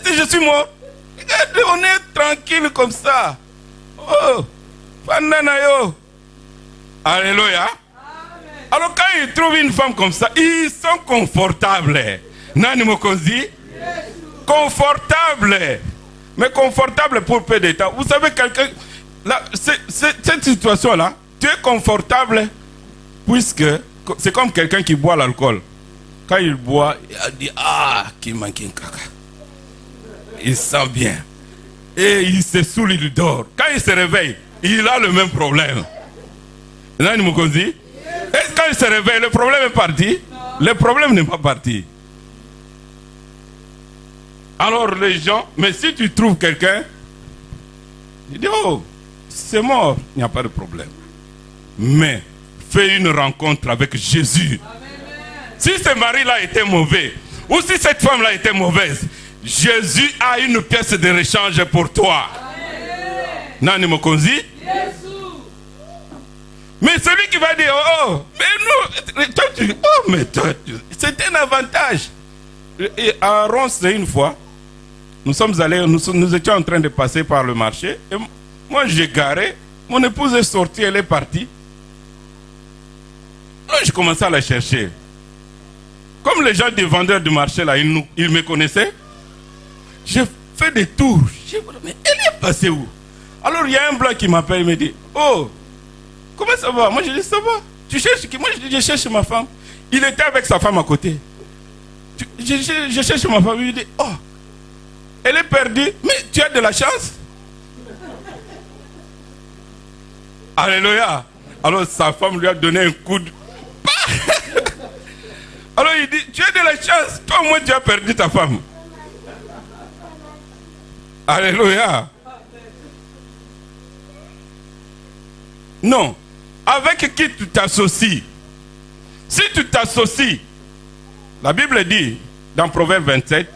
Je suis mort. Regardez, on est tranquille comme ça. Oh, Fananayo. Alléluia. Alors quand ils trouvent une femme comme ça, ils sont confortables. Nani Mokonzi? Confortables. Mais confortable pour peu de temps. Vous savez, quelqu'un... Cette situation-là, tu es confortable puisque c'est comme quelqu'un qui boit l'alcool. Quand il boit, il dit, ah, qui manque un caca. Il sent bien. Et il se saoule, il dort. Quand il se réveille, il a le même problème. Nani Mokonzi? Et quand il se réveille, le problème est parti? Le problème n'est pas parti. Alors les gens, mais si tu trouves quelqu'un, il dit, oh, c'est mort, il n'y a pas de problème. Mais fais une rencontre avec Jésus. Si ce mari-là était mauvais, ou si cette femme-là était mauvaise, Jésus a une pièce de rechange pour toi. Nani Mokonzi? Mais celui qui va dire, oh, mais nous, oh, mais toi, c'est un avantage. Et à Ronce, une fois, nous sommes allés, nous étions en train de passer par le marché. Et moi, j'ai garé. Mon épouse est sortie, elle est partie. Moi, j'ai commencé à la chercher. Comme les gens des vendeurs du marché, là, ils me connaissaient. J'ai fait des tours. J'ai dit, mais elle est passée où? Alors, il y a un blanc qui m'appelle, il me dit, oh, comment ça va? Moi, je dis, ça va. Tu cherches qui? Moi, je dis, je cherche ma femme. Il était avec sa femme à côté. Je cherche ma femme. Il dit, oh, elle est perdue. Mais tu as de la chance. Alléluia. Alors, sa femme lui a donné un coup de... Alors, il dit, tu as de la chance. Toi, moi, tu as perdu ta femme. Alléluia. Non. Avec qui tu t'associes? Si tu t'associes, la Bible dit, dans Proverbe 27,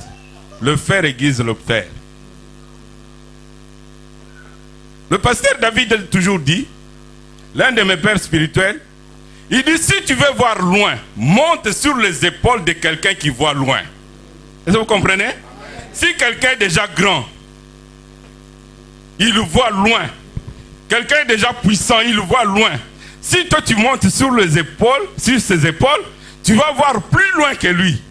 le fer aiguise le fer. Le pasteur David a toujours dit, l'un de mes pères spirituels, il dit, si tu veux voir loin, monte sur les épaules de quelqu'un qui voit loin. Est-ce que vous comprenez? Si quelqu'un est déjà grand, il voit loin. Quelqu'un est déjà puissant, il voit loin. Si toi tu montes sur les épaules, sur ses épaules, tu vas voir plus loin que lui.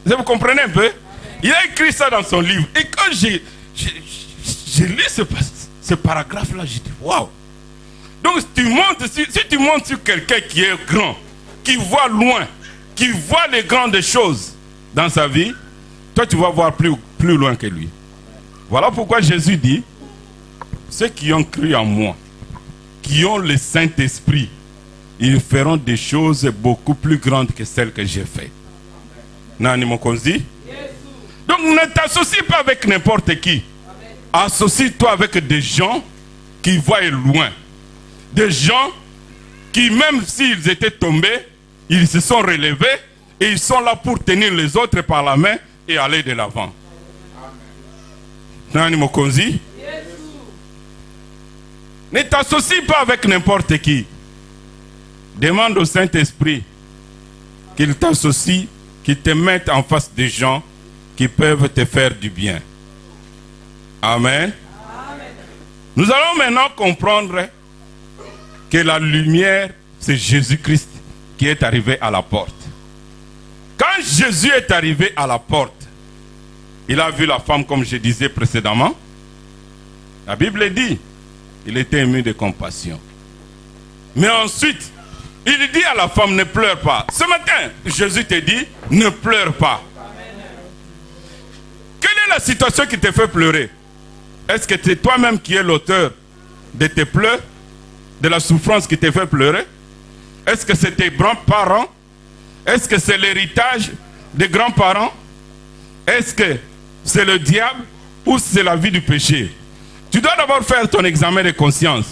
Est-ce que vous comprenez un peu? Il a écrit ça dans son livre. Et quand j'ai lu ce paragraphe-là, j'ai dit, waouh! Donc si tu montes sur quelqu'un qui est grand, qui voit loin, qui voit les grandes choses dans sa vie, toi tu vas voir plus loin que lui. Voilà pourquoi Jésus dit, ceux qui ont cru en moi, qui ont le Saint-Esprit, ils feront des choses beaucoup plus grandes que celles que j'ai faites. Nani Mokonzi? Donc ne t'associe pas avec n'importe qui. Associe-toi avec des gens qui voient loin. Des gens qui, même s'ils étaient tombés, ils se sont relevés et ils sont là pour tenir les autres par la main et aller de l'avant. Nani Mokonzi? Ne t'associe pas avec n'importe qui. Demande au Saint-Esprit qu'il t'associe, qu'il te mette en face des gens qui peuvent te faire du bien. Amen. Amen. Nous allons maintenant comprendre que la lumière, c'est Jésus-Christ qui est arrivé à la porte. Quand Jésus est arrivé à la porte, il a vu la femme comme je disais précédemment. La Bible dit, il était ému de compassion. Mais ensuite, il dit à la femme, ne pleure pas. Ce matin, Jésus te dit, ne pleure pas. Quelle est la situation qui te fait pleurer? Est-ce que c'est toi-même qui es l'auteur de tes pleurs, de la souffrance qui te fait pleurer? Est-ce que c'est tes grands-parents? Est-ce que c'est l'héritage des grands-parents? Est-ce que c'est le diable ou c'est la vie du péché? Tu dois d'abord faire ton examen de conscience.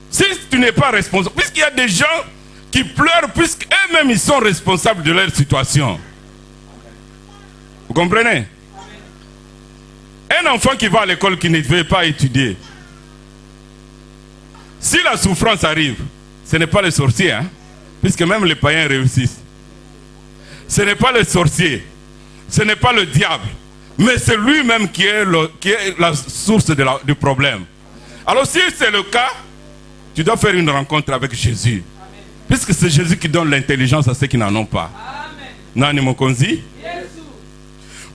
Si tu n'es pas responsable, puisqu'il y a des gens qui pleurent puisqu'eux-mêmes ils sont responsables de leur situation. Vous comprenez? Un enfant qui va à l'école qui ne veut pas étudier, si la souffrance arrive, ce n'est pas le sorcier, hein? Puisque même les païens réussissent. Ce n'est pas le sorcier. ce n'est pas le diable, mais c'est lui-même qui est la source du problème. Alors si c'est le cas, tu dois faire une rencontre avec Jésus. Puisque c'est Jésus qui donne l'intelligence à ceux qui n'en ont pas. Nani Mokonzi?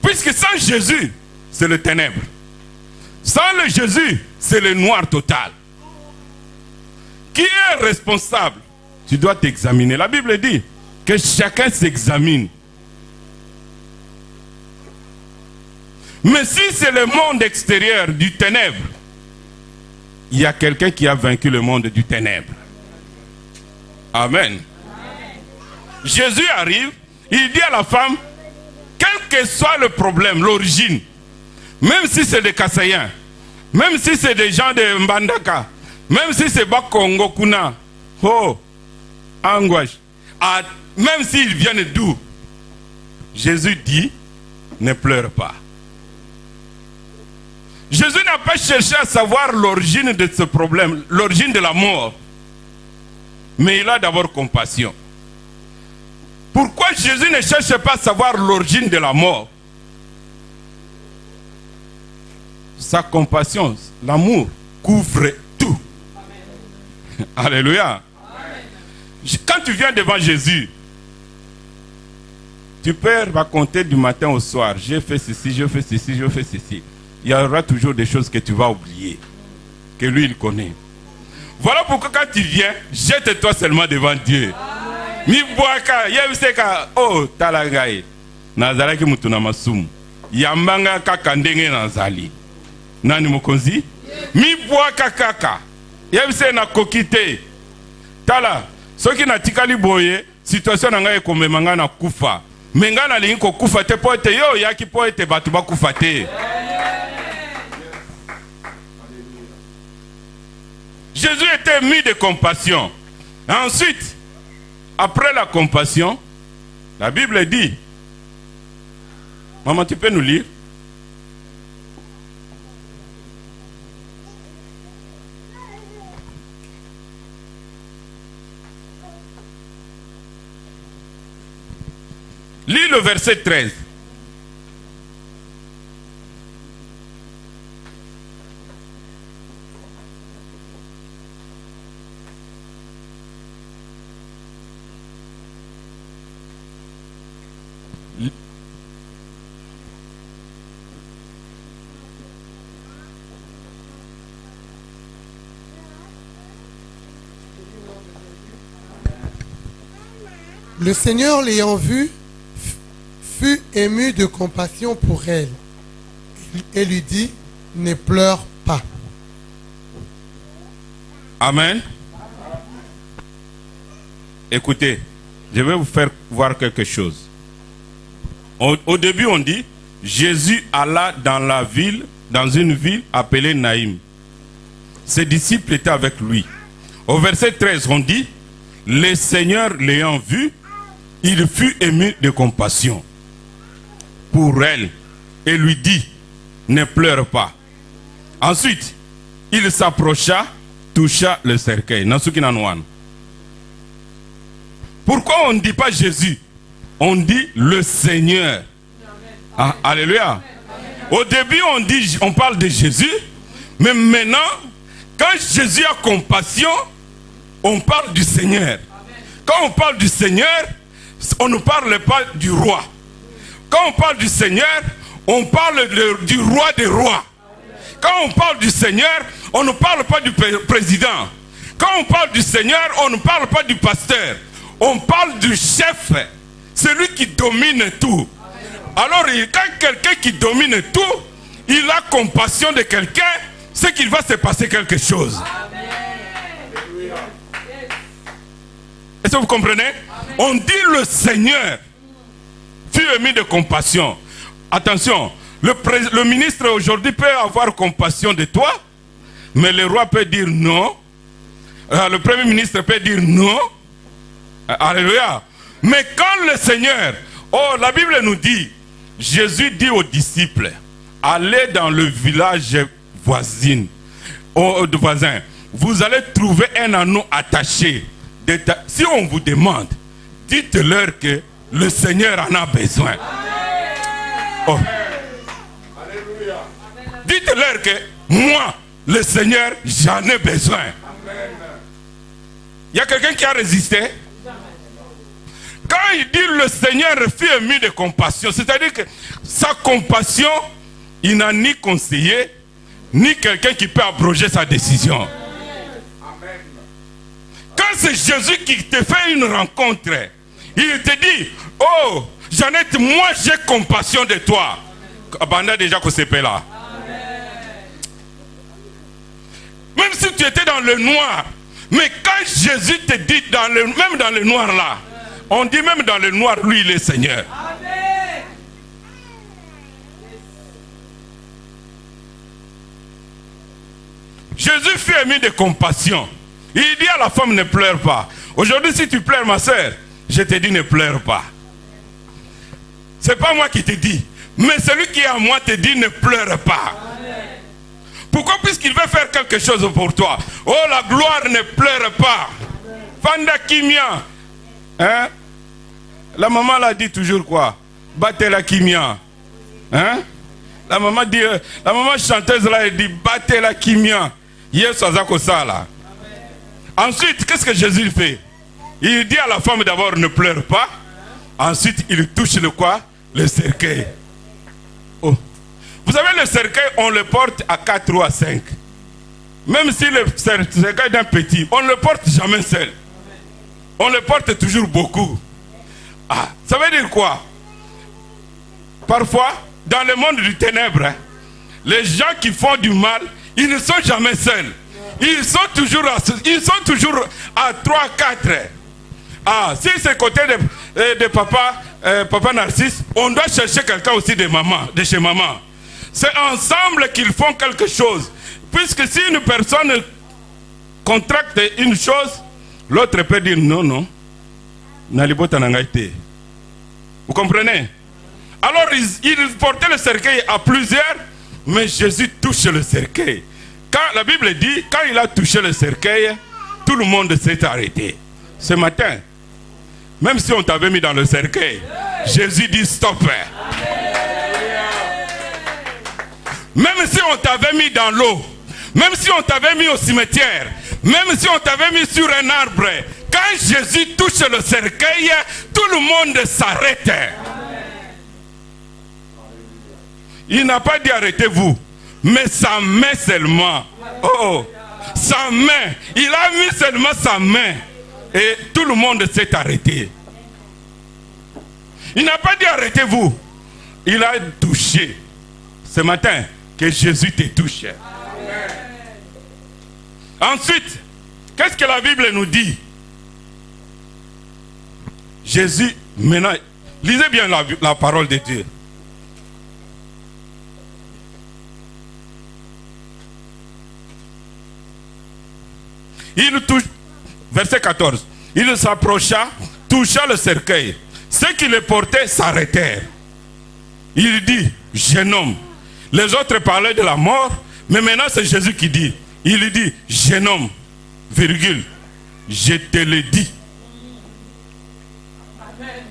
Puisque sans Jésus, c'est le ténèbre. Sans le Jésus, c'est le noir total. Qui est responsable? Tu dois t'examiner. La Bible dit que chacun s'examine. Mais si c'est le monde extérieur du ténèbre, il y a quelqu'un qui a vaincu le monde du ténèbre. Amen. Jésus arrive, il dit à la femme, quel que soit le problème, l'origine, même si c'est des Kassaïens, même si c'est des gens de Mbandaka, même si c'est Bakongo Kuna, oh, angoisse, même s'ils viennent d'où, Jésus dit, ne pleure pas. Jésus n'a pas cherché à savoir l'origine de ce problème, l'origine de la mort. Mais il a d'abord compassion. Pourquoi Jésus ne cherche pas à savoir l'origine de la mort? Sa compassion, l'amour, couvre tout. Amen. Alléluia. Amen. Quand tu viens devant Jésus, tu peux raconter du matin au soir, j'ai fait ceci, je fais ceci, je fais ceci. Il y aura toujours des choses que tu vas oublier, que lui il connaît. Voilà pourquoi quand tu viens, jette-toi seulement devant Dieu. Mi boaka, yebiseka, oh talagai. Nazalaki mutuna masum. Yambanga kaka ndenge nazali. Nani Mokonzi? Mi boaka kaka. Yebise na kokite. Tala, soki na tikali boye, situation na ngai komemanga na kufa. Menga na lingi ko kufa te po ete yo yaki po ete batu ba kufa te. Jésus était mis de compassion. Ensuite, après la compassion, la Bible dit, maman, tu peux nous lire? Lis le verset 13. Le Seigneur, l'ayant vue, fut ému de compassion pour elle et lui dit, ne pleure pas. Amen. Écoutez, je vais vous faire voir quelque chose. Au début, on dit, Jésus alla dans une ville appelée Naïm. Ses disciples étaient avec lui. Au verset 13, on dit, le Seigneur l'ayant vu, il fut ému de compassion pour elle et lui dit, ne pleure pas. Ensuite, il s'approcha, toucha le cercueil. Pourquoi on ne dit pas Jésus? On dit le Seigneur. Ah, alléluia. Au début, on parle de Jésus, mais maintenant, quand Jésus a compassion, on parle du Seigneur. Quand on parle du Seigneur, on ne parle pas du roi. Quand on parle du Seigneur, on parle du roi des rois. Quand on parle du Seigneur, on ne parle pas du président. Quand on parle du Seigneur, on ne parle pas du pasteur. On parle du chef, celui qui domine tout. Alors, quand quelqu'un qui domine tout, il a compassion de quelqu'un, c'est qu'il va se passer quelque chose. Est-ce que vous comprenez? On dit le Seigneur fut ému de compassion. Attention, le ministre aujourd'hui peut avoir compassion de toi, mais le roi peut dire non. Le premier ministre peut dire non. Alléluia. Mais quand le Seigneur, la Bible nous dit, Jésus dit aux disciples, allez dans le village voisin, vous allez trouver un anneau attaché. Si on vous demande, dites-leur que le Seigneur en a besoin. Oh. Dites-leur que moi, le Seigneur, j'en ai besoin. Il y a quelqu'un qui a résisté. Quand il dit le Seigneur fut ému de compassion, c'est-à-dire que sa compassion, il n'a ni conseiller, ni quelqu'un qui peut abroger sa décision. Quand c'est Jésus qui te fait une rencontre, il te dit, oh, Jeannette, moi j'ai compassion de toi. Abanda déjà que c'est là. Même si tu étais dans le noir, mais quand Jésus te dit, même dans le noir là, on dit même dans le noir, lui il est Seigneur. Amen. Jésus fut ému de compassion. Il dit à la femme, ne pleure pas. Aujourd'hui, si tu pleures, ma soeur, je te dis, ne pleure pas. Ce n'est pas moi qui te dis, mais celui qui est à moi te dit, ne pleure pas. Amen. Pourquoi? Puisqu'il veut faire quelque chose pour toi. Oh, la gloire ne pleure pas. Fanda Kimia. Hein? La maman l'a dit toujours quoi? Battez la Kimia. Hein? La maman dit, la maman chanteuse là, elle dit, battez la Kimia. Yes, là. Ensuite, qu'est-ce que Jésus fait? Il dit à la femme d'abord, ne pleure pas. Ensuite, il touche le quoi? Le cercueil. Oh. Vous savez, le cercueil, on le porte à 4 ou à 5. Même si le cercueil d'un petit, on ne le porte jamais seul. On le porte toujours beaucoup. Ah, ça veut dire quoi? Parfois, dans le monde du ténèbre, les gens qui font du mal, ils ne sont jamais seuls. Ils sont toujours à 3, 4. Ah, si c'est côté de papa, papa Narcisse, on doit chercher quelqu'un aussi de maman, de chez maman. C'est ensemble qu'ils font quelque chose. Puisque si une personne contracte une chose, l'autre peut dire non, non. Vous comprenez? Alors ils portaient le cercueil à plusieurs, mais Jésus touche le cercueil. Quand la Bible dit, quand il a touché le cercueil, tout le monde s'est arrêté. Ce matin, même si on t'avait mis dans le cercueil, Jésus dit stop. Même si on t'avait mis dans l'eau, même si on t'avait mis au cimetière, même si on t'avait mis sur un arbre, quand Jésus touche le cercueil, tout le monde s'arrête. Il n'a pas dit arrêtez-vous, mais sa main seulement. Oh, sa main. Il a mis seulement sa main. Et tout le monde s'est arrêté. Il n'a pas dit arrêtez-vous. Il a touché. Ce matin, que Jésus te touche. Ensuite, qu'est-ce que la Bible nous dit? Jésus, maintenant, lisez bien la parole de Dieu. Il touche, verset 14, il s'approcha, toucha le cercueil. Ceux qui le portaient s'arrêtèrent. Il dit, jeune homme. Les autres parlaient de la mort, mais maintenant c'est Jésus qui dit. Il dit, jeune homme, virgule, je te le dis.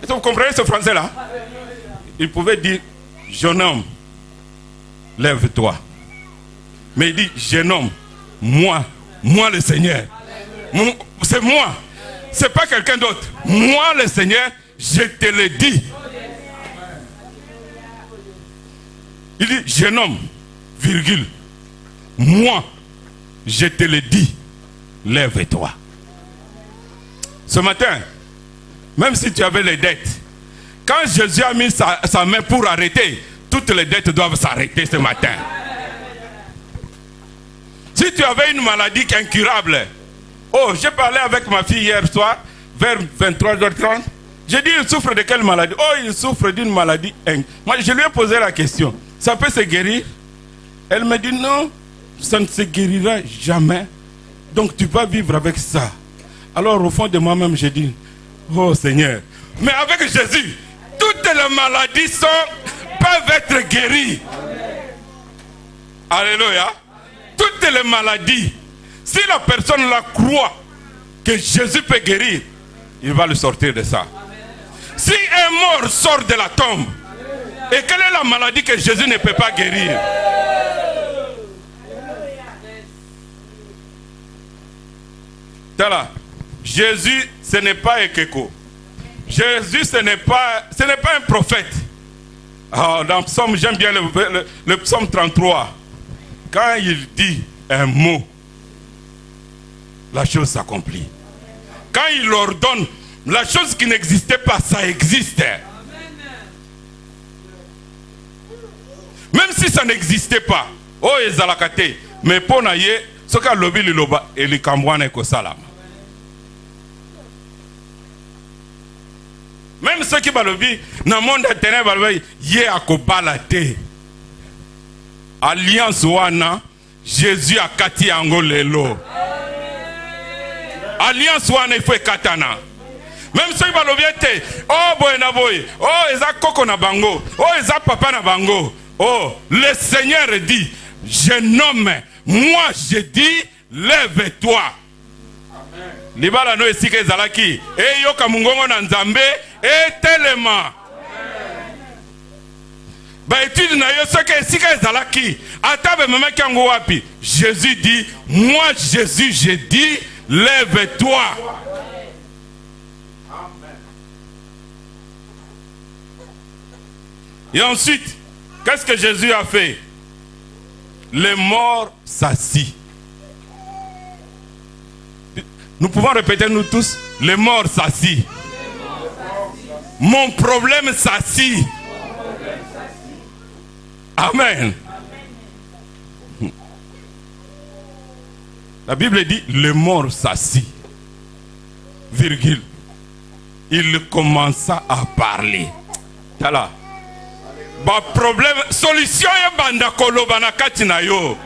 Est-ce que vous comprenez ce français-là? Il pouvait dire, jeune homme, lève-toi. Mais il dit, jeune homme, moi le Seigneur. C'est moi. C'est pas quelqu'un d'autre. Moi le Seigneur, je te le dis. Il dit, jeune homme, virgule, moi, je te le dis, lève-toi. Ce matin, même si tu avais les dettes, quand Jésus a mis sa main pour arrêter, toutes les dettes doivent s'arrêter ce matin. Si tu avais une maladie incurable, oh, j'ai parlé avec ma fille hier soir, vers 23h30, j'ai dit, il souffre de quelle maladie? Oh, il souffre d'une maladie. Moi, je lui ai posé la question, ça peut se guérir? Elle me dit, non, ça ne se guérira jamais. Donc tu vas vivre avec ça. Alors au fond de moi-même, j'ai dit, oh Seigneur, mais avec Jésus, toutes les maladies peuvent être guéries. Alléluia. Toutes les maladies, si la personne la croit que Jésus peut guérir, il va le sortir de ça. Si un mort sort de la tombe, Et quelle est la maladie que Jésus ne peut pas guérir? Voilà. Jésus, ce n'est pas Ekeko. Jésus, ce n'est pas un prophète. Oh, dans le psaume, j'aime bien le psaume 33. Quand il dit un mot, la chose s'accomplit. Quand il ordonne, la chose qui n'existait pas, ça existe. Même si ça n'existait pas. Oh, ezalakate. Mais pour naye, ce qu'a lobi liloba, et li kambwane ko salam. Même ceux qui balobi, dans le monde éternel, balobi, yé akobalate. Alliance wana, Jésus a kati angolelo. Alliance wana, il faut katana. Même ceux qui balobi ete, oh boy na boy, oh eza koko na bango, oh eza papa na bango. Oh, le Seigneur dit, je nomme, moi je dis, lève-toi. Libala no esike zalaki, e yoka mungongo na nzambe, e telema. Ba étude na yo soke esike zalaki, atabe mama kiango wapi. Jésus dit, moi Jésus je dis, lève-toi. Et ensuite, qu'est-ce que Jésus a fait? Les morts s'assient. Nous pouvons répéter nous tous, les morts s'assient. Mon problème s'assit. Amen. La Bible dit, les morts s'assit. Virgule. Il commença à parler. Voilà. Bah problème, solution est banda koloba na kati na yo.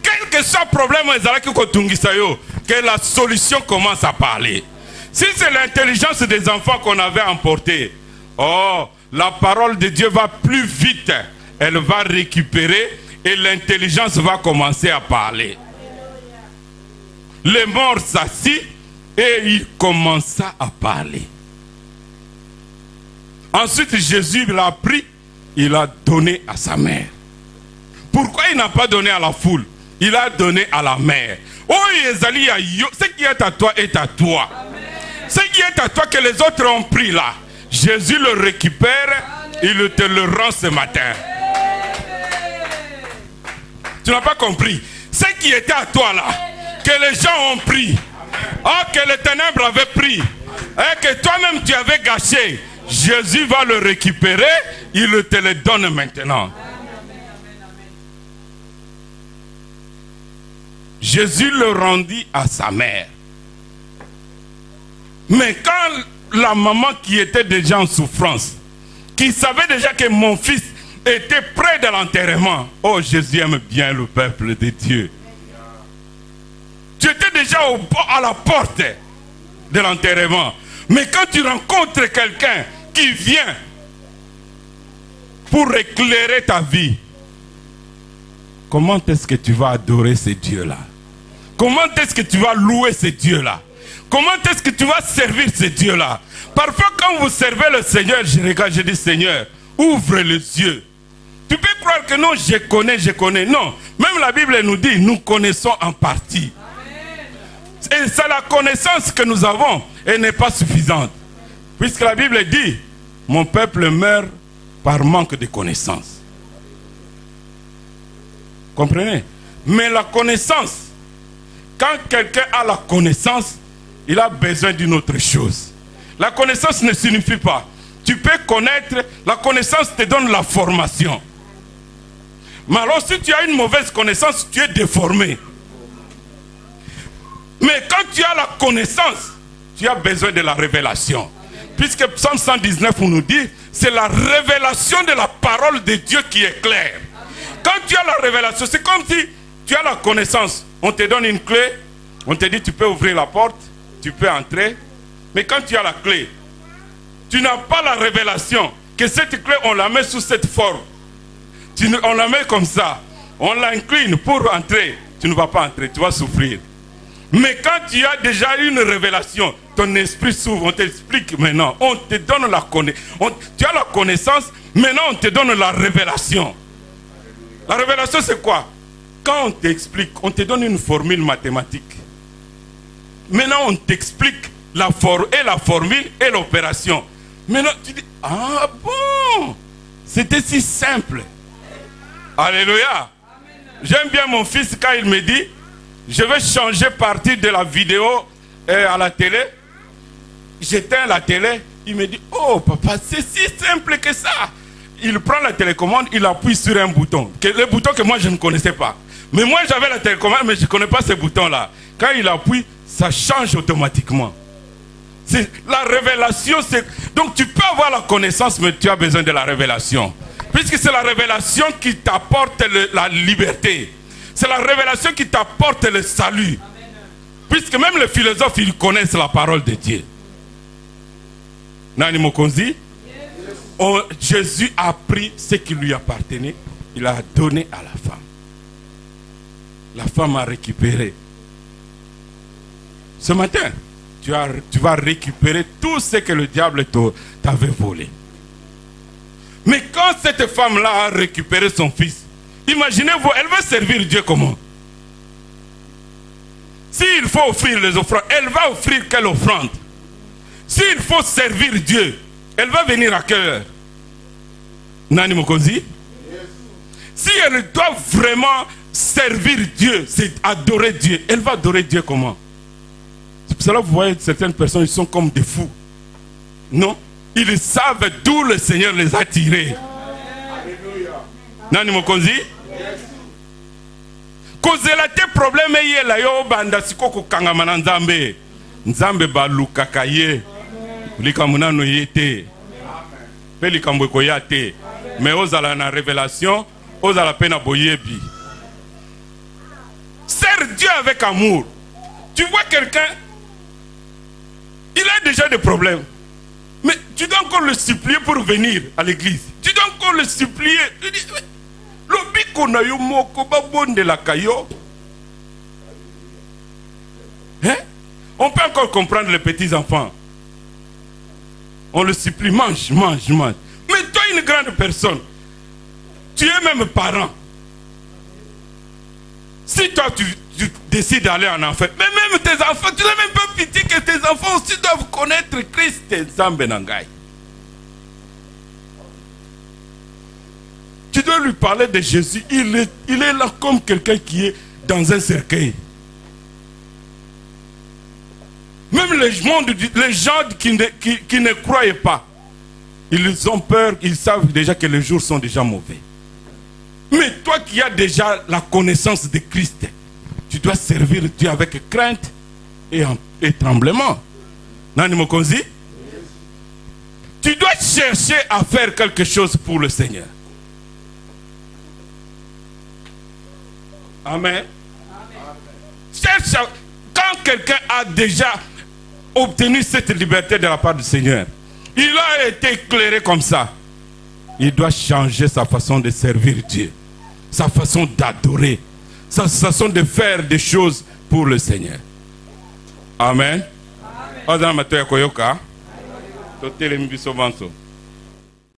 Quel que soit le problème, que la solution commence à parler. Si c'est l'intelligence des enfants qu'on avait emportée, oh, la parole de Dieu va plus vite. Elle va récupérer et l'intelligence va commencer à parler. Les morts s'assit et il commença à parler. Ensuite, Jésus l'a pris, il a donné à sa mère. Pourquoi il n'a pas donné à la foule? Il a donné à la mère. Oh, ce qui est à toi est à toi. Ce qui est à toi que les autres ont pris là, Jésus le récupère, il te le rend ce matin. Tu n'as pas compris. Ce qui était à toi là, que les gens ont pris, oh, que les ténèbres avaient pris, et que toi-même tu avais gâché, Jésus va le récupérer, il te le donne maintenant. Jésus le rendit à sa mère. Mais quand la maman qui était déjà en souffrance, qui savait déjà que mon fils était près de l'enterrement, oh Jésus aime bien le peuple de Dieu. Tu étais déjà à la porte de l'enterrement. Mais quand tu rencontres quelqu'un qui vient pour éclairer ta vie, comment est-ce que tu vas adorer ce Dieu-là? Comment est-ce que tu vas louer ce Dieu-là? Comment est-ce que tu vas servir ce Dieu-là? Parfois quand vous servez le Seigneur, je regarde, je dis Seigneur, ouvre les yeux. Tu peux croire que non, je connais. Non, même la Bible nous dit, nous connaissons en partie. Et c'est la connaissance que nous avons et n'est pas suffisante. Puisque la Bible dit, mon peuple meurt par manque de connaissance. Comprenez? Mais la connaissance, quand quelqu'un a la connaissance, il a besoin d'une autre chose. La connaissance ne signifie pas. Tu peux connaître, la connaissance te donne la formation. Mais alors si tu as une mauvaise connaissance, tu es déformé. Mais quand tu as la connaissance, tu as besoin de la révélation. Puisque Psaume 119 nous dit, c'est la révélation de la parole de Dieu qui est claire. Quand tu as la révélation, c'est comme si tu as la connaissance. On te donne une clé, on te dit tu peux ouvrir la porte, tu peux entrer. Mais quand tu as la clé, tu n'as pas la révélation que cette clé, on la met sous cette forme. On la met comme ça, on l'incline pour entrer. Tu ne vas pas entrer, tu vas souffrir. Mais quand tu as déjà une révélation, ton esprit s'ouvre, on t'explique maintenant, on te donne la connaissance. Tu as la connaissance, maintenant on te donne la révélation. La révélation c'est quoi? Quand on t'explique, on te donne une formule mathématique. Maintenant on t'explique la formule et l'opération. Maintenant tu dis, ah bon, c'était si simple. Alléluia. J'aime bien mon fils quand il me dit, je vais changer partie de la vidéo à la télé. J'éteins la télé. Il me dit, oh papa, c'est si simple que ça. Il prend la télécommande, il appuie sur un bouton. Le bouton que moi je ne connaissais pas. Mais moi j'avais la télécommande, mais je ne connais pas ce bouton-là. Quand il appuie, ça change automatiquement. La révélation, c'est... Donc tu peux avoir la connaissance, mais tu as besoin de la révélation. Puisque c'est la révélation qui t'apporte la liberté. C'est la révélation qui t'apporte le salut. Puisque même les philosophes, ils connaissent la parole de Dieu. Nani Mokonzi? Jésus a pris ce qui lui appartenait. Il a donné à la femme. La femme a récupéré. Ce matin, tu vas récupérer tout ce que le diable t'avait volé. Mais quand cette femme-là a récupéré son fils, imaginez-vous, elle va servir Dieu comment? S'il faut offrir les offrandes, elle va offrir quelle offrande? S'il faut servir Dieu, elle va venir à quelle heure? Nani Mokonzi? Si elle doit vraiment servir Dieu, c'est adorer Dieu, elle va adorer Dieu comment? C'est pour cela que vous voyez certaines personnes, ils sont comme des fous. Non? Ils savent d'où le Seigneur les a tirés. Nani Mokonzi? Kozela te problème yela yo banda sikoko kangama nzambe. Nzambe baluka kaye. Likamuna no yete. Pe likambo ko yate. Mais ozala na révélation, ozala pena boyebi. Sers Dieu avec amour. Tu vois quelqu'un, il a déjà des problèmes. Mais tu dois encore le supplier pour venir à l'église. Tu dois encore le supplier. Tu dis, hein? On peut encore comprendre les petits enfants. On le supplie, mange, mange, mange. Mais toi, une grande personne, tu es même parent. Si toi, tu décides d'aller en enfer, mais même tes enfants, tu n'as même pas pitié que tes enfants aussi doivent connaître Christ et Zambenangai. Tu dois lui parler de Jésus. Il est là comme quelqu'un qui est dans un cercueil. Même les gens qui ne croient pas, ils ont peur, ils savent déjà que les jours sont déjà mauvais. Mais toi qui as déjà la connaissance de Christ, tu dois servir Dieu avec crainte et tremblement. Nani Mokonzi? Tu dois chercher à faire quelque chose pour le Seigneur. Amen. Cherche quand quelqu'un a déjà obtenu cette liberté de la part du Seigneur, il a été éclairé comme ça, il doit changer sa façon de servir Dieu, sa façon d'adorer, sa façon de faire des choses pour le Seigneur. Amen. Amen.